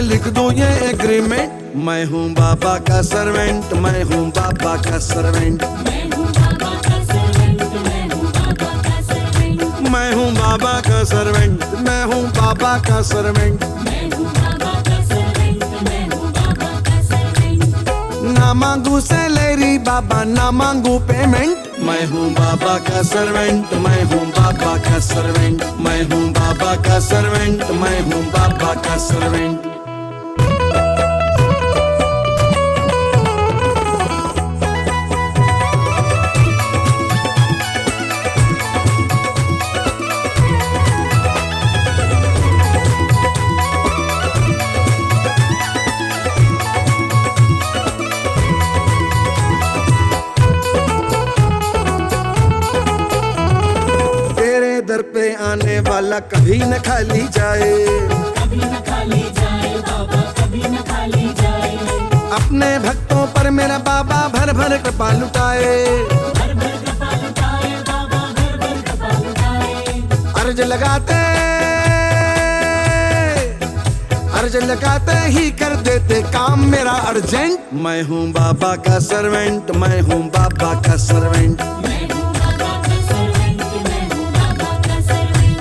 में लिख दूं ये एग्रीमेंट, मैं हूँ बाबा का सर्वेंट, मैं हूँ बाबा का सर्वेंट, मैं हूँ बाबा का सर्वेंट, मैं हूँ बाबा का सर्वेंट, मैं हूँ बाबा का सर्वेंट, मैं हूँ बाबा का सर्वेंट। मैं हूँ बाबा का सर्वेंट, मैं हूँ बाबा का सर्वेंट। ना मांगू सैलरी बाबा, ना मांगू पेमेंट, मैं हूँ बाबा का सर्वेंट, मैं हूँ बाबा का सर्वेंट, मैं हूँ बाबा का सर्वेंट, मैं हूँ बाबा का सर्वेंट। दर पे आने वाला कभी न खाली जाए, कभी न खाली जाए बाबा, कभी न खाली जाए। अपने भक्तों पर मेरा बाबा भर भर कृपा लुटाए, भर भर कृपा लुटाए बाबा, भर भर कृपा लुटाए। अर्ज लगाते ही कर देते काम मेरा अर्जेंट, मैं हूँ बाबा का सर्वेंट, मैं हूँ बाबा का सर्वेंट। मैं हूँ बाबा का सर्वेंट, मैं हूँ बाबा का सर्वेंट।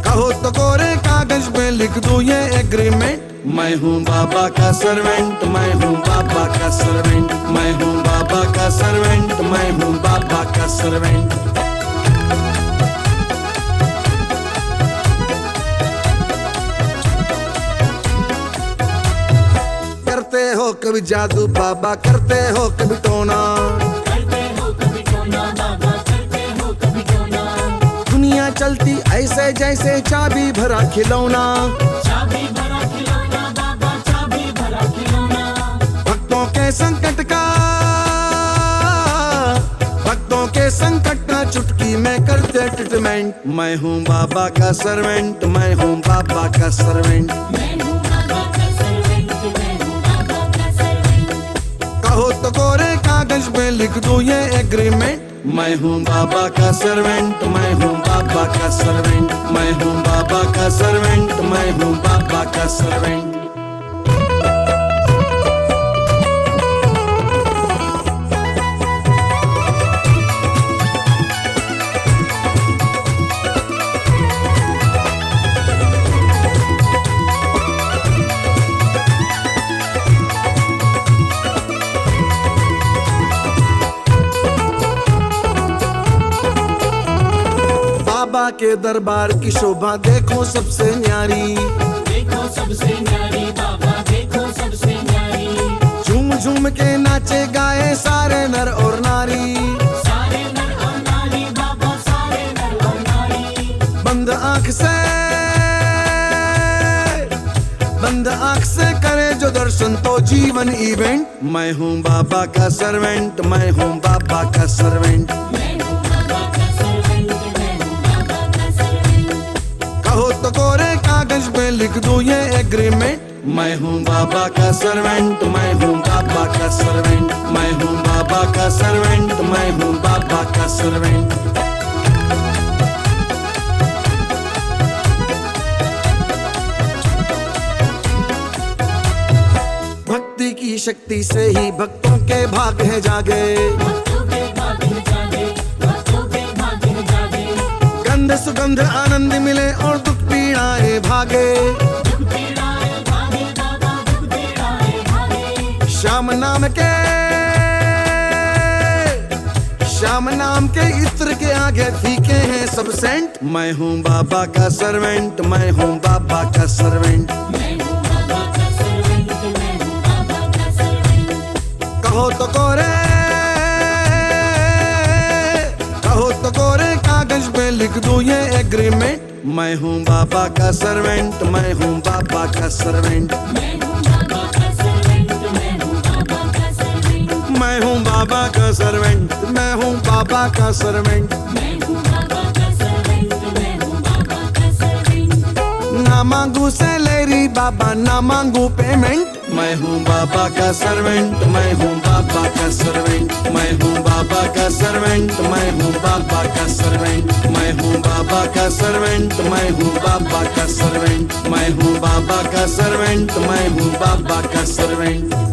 कहो तो कोरे कागज में लिख दूं ये एग्रीमेंट, मैं हूँ बाबा का सर्वेंट, मैं हूँ बाबा का सर्वेंट, मैं हूँ बाबा का सर्वेंट, मैं हूँ बाबा का सर्वेंट। करते हो कभी जादू बाबा, करते हो कभी टोना, करते हो कभी टोना बाबा, करते हो कभी टोना। दुनिया चलती ऐसे जैसे चाबी भरा खिलौना, चाबी भरा खिलौना बाबा, चाबी भरा खिलौना। भक्तों के संकट का चुटकी में करते ट्रीटमेंट, मैं हूँ बाबा का सर्वेंट, मैं हूँ बाबा का सर्वेंट। मैं हूँ बाबा का सर्वेंट, मैं हूँ बाबा का सर्वेंट। कहो तो कोरे कागज में लिख दूं ये एग्रीमेंट, मैं हूँ बाबा का सर्वेंट, मैं हूँ बाबा का सर्वेंट, मैं हूँ बाबा का सर्वेंट, मैं हूँ बाबा का सर्वेंट। बाबा के दरबार की शोभा देखो सबसे न्यारी, देखो सबसे न्यारी बाबा, देखो सबसे न्यारी। झूम झूम के नाचे गाए सारे नर और नारी, सारे नर और नारी बाबा, सारे नर और नारी। बंद आँख से करे जो दर्शन तो जीवन इवेंट, मैं हूँ बाबा का सर्वेंट, मैं हूँ बाबा का सर्वेंट। मैं हूँ बाबा का सर्वेंट, मैं हूँ बाबा का सर्वेंट। कहो तो कोरे कागज में लिख दूं ये एग्रीमेंट, मैं हूँ बाबा का सर्वेंट, मैं हूँ बाबा का सर्वेंट, मैं हूँ बाबा का सर्वेंट, मैं हूँ बाबा का सर्वेंट। भक्ति की शक्ति से ही भक्तों के भाग है जागे, भक्तों के भाग है जागे, भक्तों के भाग है जागे। गंध सुगंध आनंद मिले और दुख पीड़ाएं भागे, दुख पीड़ाएं भागे बाबा, दुख पीड़ाएं भागे। श्याम नाम के इत्र के आगे फीके हैं सब सेंट, मैं हूँ बाबा का सर्वेंट, मैं हूँ बाबा का सर्वेंट। मैं हूँ बाबा का सर्वेंट, मैं हूँ बाबा का सर्वेंट। कहो तो कोरे कागज में लिख दूं ये एग्रीमेंट, मैं हूँ बाबा का सर्वेंट, मैं हूँ बाबा का सर्वेंट। मैं हूँ बाबा का सर्वेंट, मैं हूँ बाबा का सर्वेंट। मैं हूँ बाबा का सर्वेंट, मैं हूँ बाबा का सर्वेंट। मैं हूँ बाबा का सर्वेंट, मैं हूँ बाबा का सर्वेंट। ना मांगू सैलरी बाबा, ना मांगू पेमेंट, मैं हूँ बाबा का सर्वेंट, मैं हूँ बाबा का सर्वेंट, मैं हूँ बाबा का सर्वेंट, मैं हूँ बाबा का सर्वेंट, मैं हूँ बाबा का सर्वेंट, मैं हूँ बाबा का सर्वेंट, मैं हूँ बाबा बाबा का सर्वेंट, मैं हूँ बाबा का सर्वेंट।